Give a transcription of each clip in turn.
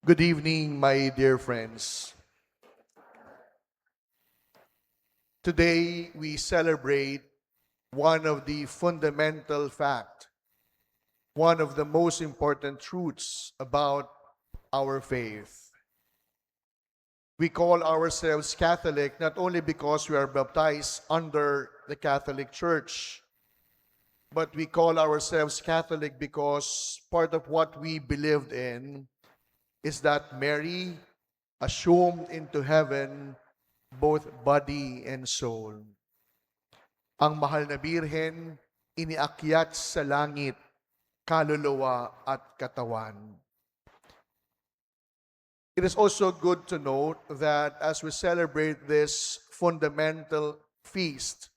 Good evening, my dear friends. Today we celebrate one of the fundamental fact, one of the most important truths about our faith. We call ourselves Catholic not only because we are baptized under the Catholic Church, but we call ourselves Catholic because part of what we believed in is that Mary assumed into heaven both body and soul. Ang mahal na birhen, iniakyat sa langit, kaluluwa at katawan. It is also good to note that as we celebrate this fundamental feast,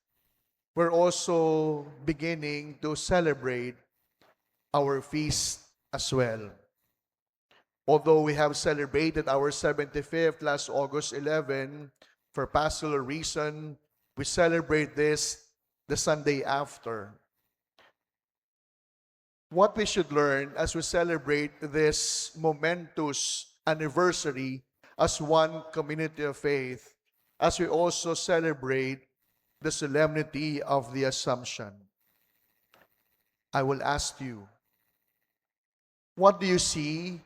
we're also beginning to celebrate our feast as well. Although we have celebrated our 75th last August 11, for pastoral reason, we celebrate this the Sunday after. What we should learn as we celebrate this momentous anniversary as one community of faith, as we also celebrate the solemnity of the Assumption. I will ask you, what do you see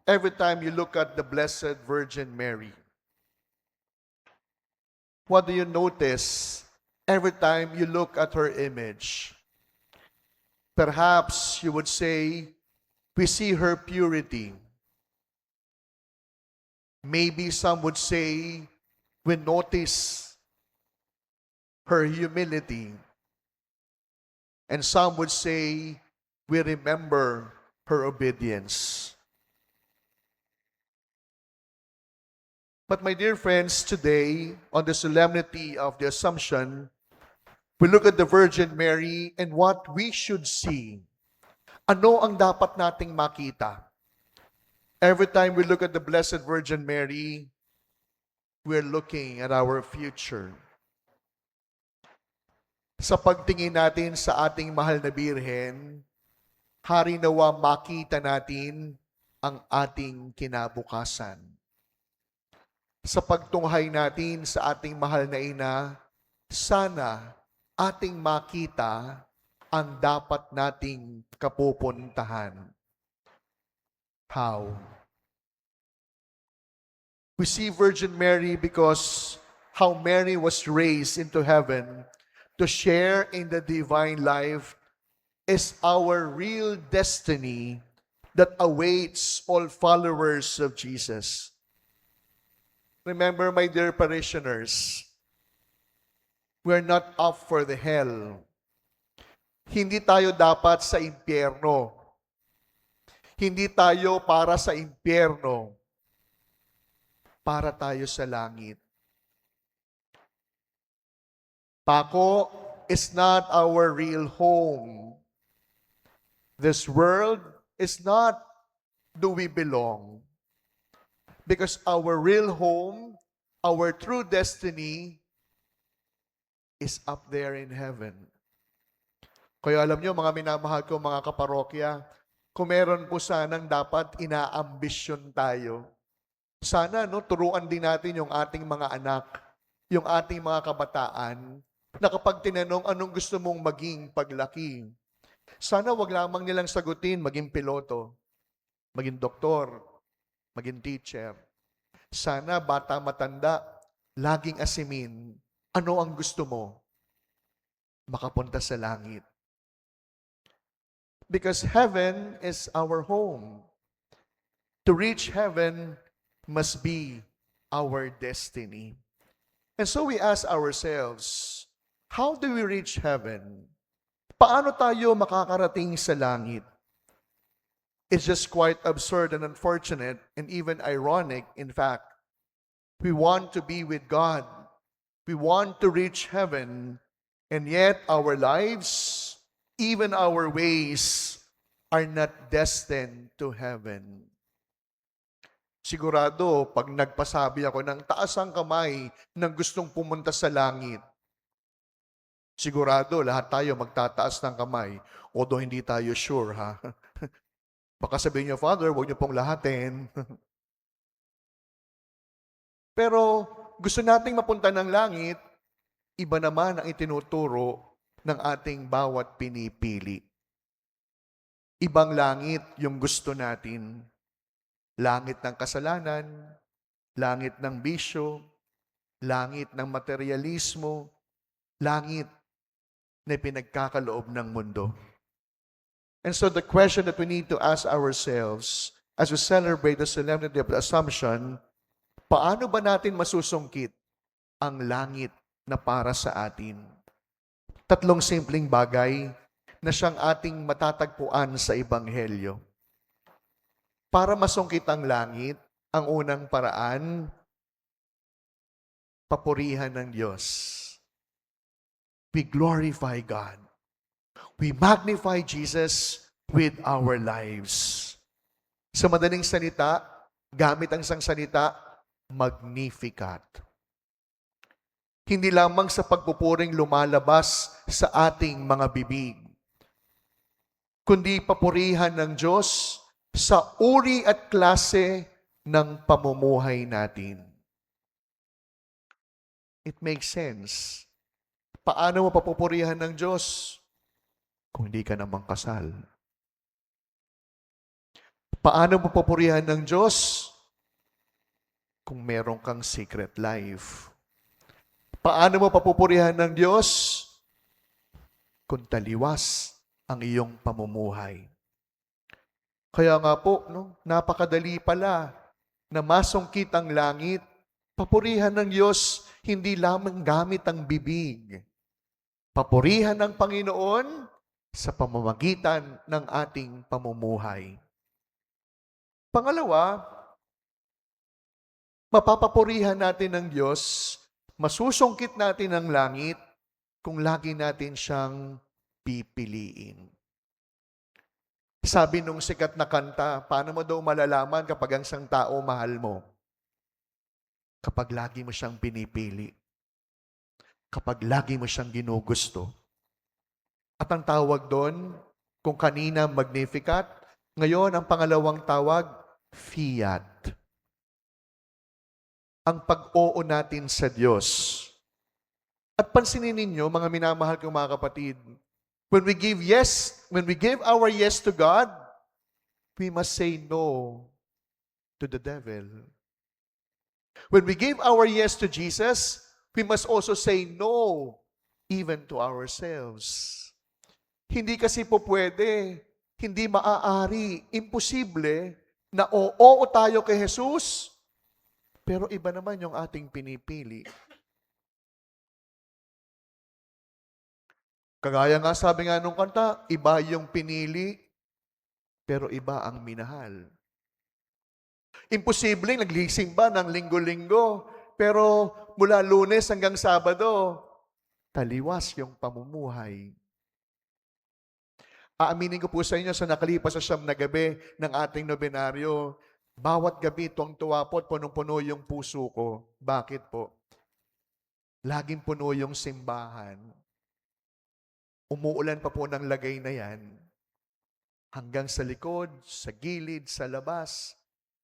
every time you look at the Blessed Virgin Mary? What do you notice every time you look at her image? Perhaps you would say, we see her purity. Maybe some would say, we notice her humility. And some would say, we remember her obedience. But my dear friends, today, on the solemnity of the Assumption, we look at the Virgin Mary and what we should see. Ano ang dapat nating makita? Every time we look at the Blessed Virgin Mary, we're looking at our future. Sa pagtingin natin sa ating mahal na Birhen, hari nawa makita natin ang ating kinabukasan. Sa pagtunghay natin sa ating mahal na ina, sana ating makita ang dapat nating kapupuntahan. How? We see Virgin Mary because how Mary was raised into heaven to share in the divine life is our real destiny that awaits all followers of Jesus. Remember, my dear parishioners, we're not up for the hell. Hindi tayo dapat sa impyerno. Hindi tayo para sa impyerno. Para tayo sa langit. Pako is not our real home. This world is not do we belong. Because our real home, our true destiny, is up there in heaven. Kaya alam nyo, mga minamahal ko, mga kaparokya, kung meron po sanang dapat inaambisyon tayo, sana turuan din natin yung ating mga anak, yung ating mga kabataan, na kapag tinanong anong gusto mong maging paglaki, sana wag lamang nilang sagutin maging piloto, maging doktor, maging teacher. Sana bata matanda, laging asimin, ano ang gusto mo? Makapunta sa langit. Because heaven is our home. To reach heaven must be our destiny. And so we ask ourselves, how do we reach heaven? Paano tayo makakarating sa langit? It's just quite absurd and unfortunate and even ironic, in fact. We want to be with God. We want to reach heaven, and yet our lives, even our ways, are not destined to heaven. Sigurado, pag nagpasabi ako ng taas ang kamay ng gustong pumunta sa langit, sigurado lahat tayo magtataas ng kamay, although hindi tayo sure, ha? Baka sabihin niyo, Father, huwag niyo pong lahatin. Pero gusto nating mapunta ng langit, iba naman ang itinuturo ng ating bawat pinipili. Ibang langit yung gusto natin. Langit ng kasalanan, langit ng bisyo, langit ng materialismo, langit na pinagkakaloob ng mundo. And so the question that we need to ask ourselves as we celebrate the solemnity of the Assumption, paano ba natin masusungkit ang langit na para sa atin? Tatlong simpleng bagay na siyang ating matatagpuan sa Ebanghelyo. Para masungkit ang langit, ang unang paraan, papurihan ng Diyos. We glorify God. We magnify Jesus with our lives. Sa madaling salita, gamit ang isang salita, Magnificat. Hindi lamang sa pagpupuring lumalabas sa ating mga bibig, kundi papurihan ng Diyos sa uri at klase ng pamumuhay natin. It makes sense. Paano mo papupurihan ng Diyos kung hindi ka naman kasal? Paano mo papurihan ng Diyos kung meron kang secret life? Paano mo papupurihan ng Diyos kung taliwas ang iyong pamumuhay? Kaya nga po, napakadali pala na masungkit ang langit. Papurihan ng Diyos, hindi lamang gamit ang bibig. Papurihan ng Panginoon sa pamamagitan ng ating pamumuhay. Pangalawa, mapapapurihan natin ng Diyos, masusungkit natin ang langit kung lagi natin siyang pipiliin. Sabi nung sikat na kanta, paano mo daw malalaman kapag ang isang tao mahal mo? Kapag lagi mo siyang pinipili. Kapag lagi mo siyang ginugusto. At ang tawag doon, kung kanina Magnificat, ngayon ang pangalawang tawag, Fiat. Ang pag-oo natin sa Diyos. At pansinin ninyo, mga minamahal kong mga kapatid, when we give our yes to God, we must say no to the devil. When we give our yes to Jesus, we must also say no even to ourselves. Hindi kasi po pwede, hindi maaari, imposible na oo tayo kay Jesus, pero iba naman yung ating pinipili. Kagaya nga sabi nga nung kanta, iba yung pinili, pero iba ang minahal. Imposible naglising ba ng linggo-linggo, pero mula Lunes hanggang Sabado, taliwas yung pamumuhay. Aaminin ko po sa inyo, sa nakalipas sa 9 na gabi ng ating nobenaryo, bawat gabi tuwang-tuwa po at punong-puno yung puso ko. Bakit po? Laging puno yung simbahan. Umuulan pa po ng lagay na yan. Hanggang sa likod, sa gilid, sa labas,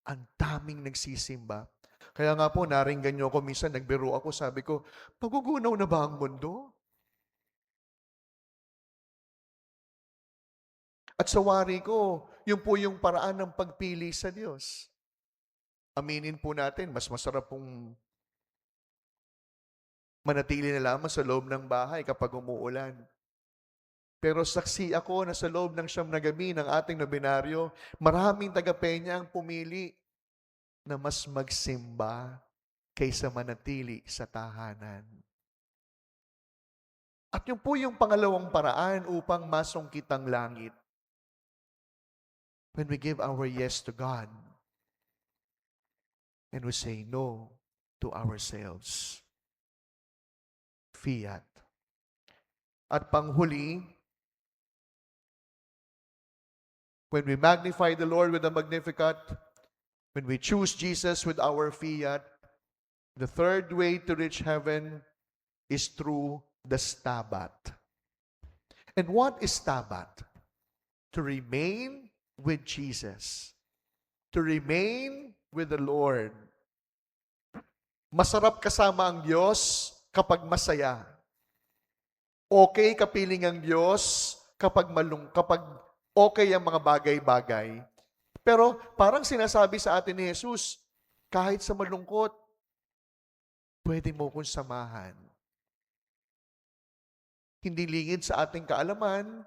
ang daming nagsisimba. Kaya nga po, naringgan niyo ako minsan, nagbiro ako, sabi ko, magugunaw na ba ang mundo? At sa wari ko, yun po yung paraan ng pagpili sa Diyos. Aminin po natin, mas masarap pong manatili na lamang sa loob ng bahay kapag umuulan. Pero saksi ako na sa loob ng 9 na gabi ng ating nobenaryo, maraming taga-Peña ang pumili na mas magsimba kaysa manatili sa tahanan. At yun po yung pangalawang paraan upang masungkit ang langit. When we give our yes to God and we say no to ourselves. Fiat. At panghuli, when we magnify the Lord with the Magnificat, when we choose Jesus with our fiat, the third way to reach heaven is through the Stabat. And what is Stabat? To remain with Jesus. To remain with the Lord. Masarap kasama ang Diyos kapag masaya. Okay kapiling ang Diyos kapag okay ang mga bagay-bagay. Pero parang sinasabi sa atin ni Jesus, kahit sa malungkot, pwede mo kong samahan. Hindi lingid sa ating kaalaman,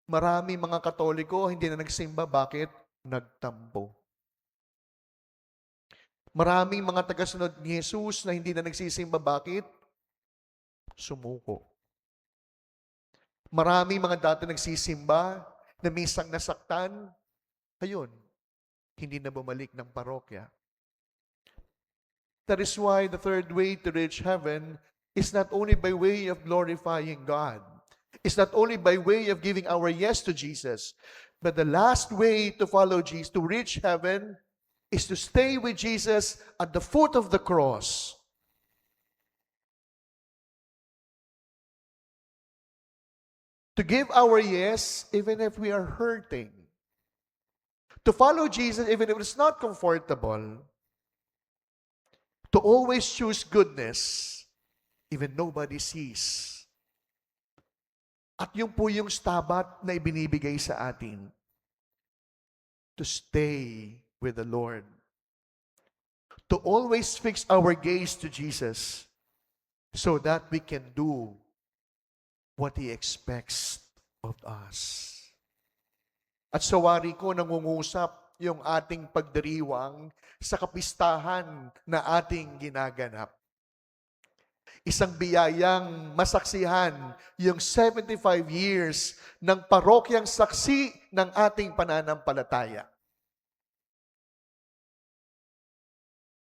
marami mga Katoliko hindi na nagsimba. Bakit? Nagtampo. Maraming mga tagasunod ni Jesus na hindi na nagsisimba. Bakit? Sumuko. Maraming mga dati nagsisimba na minsan nasaktan, ayun, hindi na bumalik ng parokya. That is why the third way to reach heaven is not only by way of glorifying God. It's not only by way of giving our yes to Jesus, but the last way to follow Jesus, to reach heaven, is to stay with Jesus at the foot of the cross. To give our yes even if we are hurting. To follow Jesus even if it's not comfortable. To always choose goodness even nobody sees. At yun po yung stabat na ibinibigay sa atin. To stay with the Lord. To always fix our gaze to Jesus so that we can do what He expects of us. At sa wari ko, nangungusap yung ating pagdiriwang sa kapistahan na ating ginaganap. Isang biyayang masaksihan yung 75 years ng parokyang saksi ng ating pananampalataya.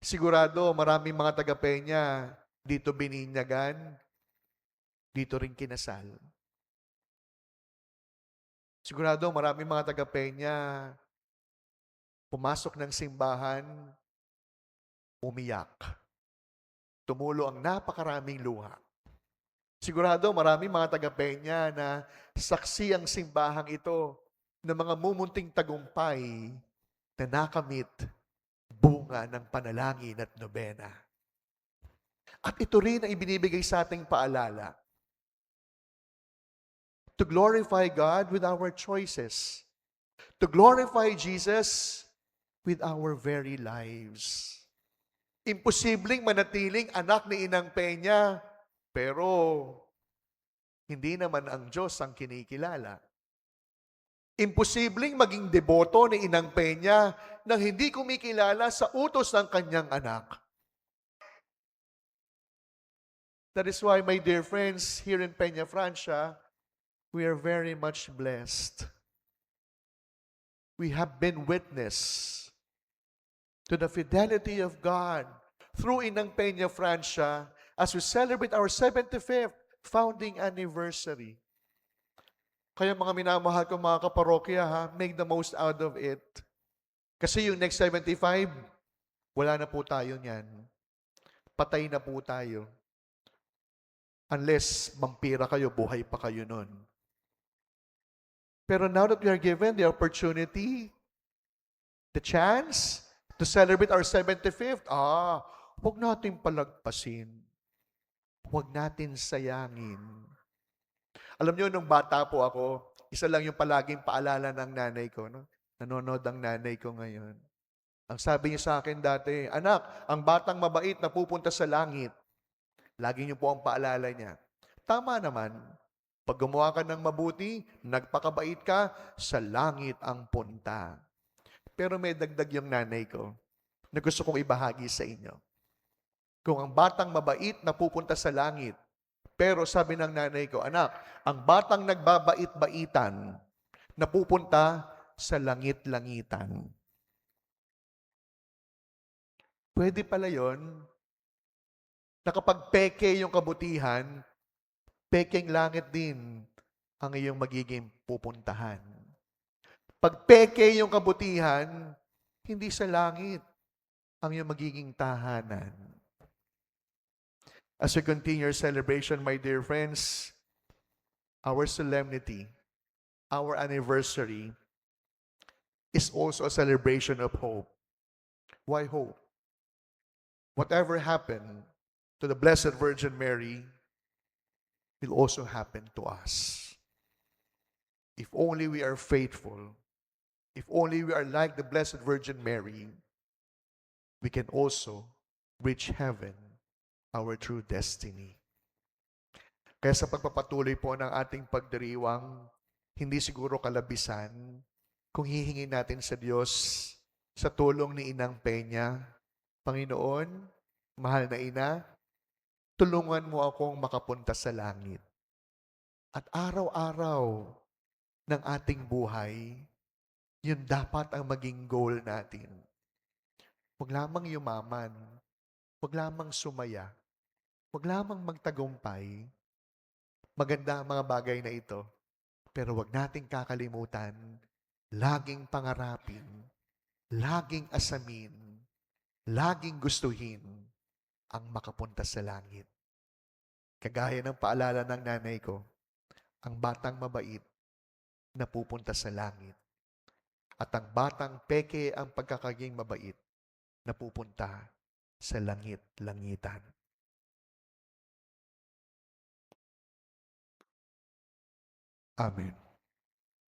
Sigurado maraming mga taga-Peña dito bininyagan, dito rin kinasal. Sigurado maraming mga taga-Peña pumasok ng simbahan, umiyak. Tumulo ang napakaraming luha. Sigurado maraming mga taga-Peña na saksi ang simbahang ito ng mga mumunting tagumpay na nakamit bunga ng panalangin at nobena. At ito rin ang ibinibigay sa ating paalala. To glorify God with our choices. To glorify Jesus with our very lives. Imposibleng manatiling anak ni Inang Peña, pero hindi naman ang Diyos ang kinikilala. Imposibleng maging deboto ni Inang Peña nang hindi kumikilala sa utos ng kanyang anak. That is why, my dear friends, here in Peña Francia, we are very much blessed. We have been witness to the fidelity of God through Inang Peña Francia as we celebrate our 75th founding anniversary. Kaya mga minamahal ko mga kaparokya, make the most out of it. Kasi yung next 75, wala na po tayo niyan. Patay na po tayo. Unless vampira kayo, buhay pa kayo nun. Pero now that we are given the opportunity, the chance to celebrate our 75th, huwag natin palagpasin. Huwag natin sayangin. Alam niyo, nung bata po ako, isa lang yung palaging paalala ng nanay ko. No? Nanonood ang nanay ko ngayon. Ang sabi niya sa akin dati, anak, ang batang mabait na pupunta sa langit. Lagi niyo po ang paalala niya. Tama naman. Pag gumawa ka ng mabuti, nagpakabait ka, sa langit ang punta. Pero may dagdag yung nanay ko na gusto kong ibahagi sa inyo. Kung ang batang mabait na pupunta sa langit, pero sabi ng nanay ko, anak, ang batang nagbabait-baitan na pupunta sa langit-langitan. Pwede pala yun na kapag peke yung kabutihan, pekeng langit din ang iyong magiging pupuntahan. Pag peke yung kabutihan, hindi sa langit ang iyong magiging tahanan. As we continue our celebration, my dear friends, our solemnity, our anniversary, is also a celebration of hope. Why hope? Whatever happened to the Blessed Virgin Mary will also happen to us. If only we are faithful, if only we are like the Blessed Virgin Mary, we can also reach heaven, our true destiny. Kaya sa pagpapatuloy po ng ating pagdiriwang, hindi siguro kalabisan kung hihingin natin sa Diyos sa tulong ni Inang Peña, Panginoon, mahal na Ina, tulungan mo akong makapunta sa langit. At araw-araw ng ating buhay, yun dapat ang maging goal natin. Huwag lamang yumaman, huwag lamang sumaya, huwag lamang magtagumpay. Maganda ang mga bagay na ito, pero huwag nating kakalimutan, laging pangarapin, laging asamin, laging gustuhin ang makapunta sa langit. Kagaya ng paalala ng nanay ko, ang batang mabait napupunta sa langit. At ang batang peke ang pagkakaging mabait napupunta sa langit-langitan. Amen.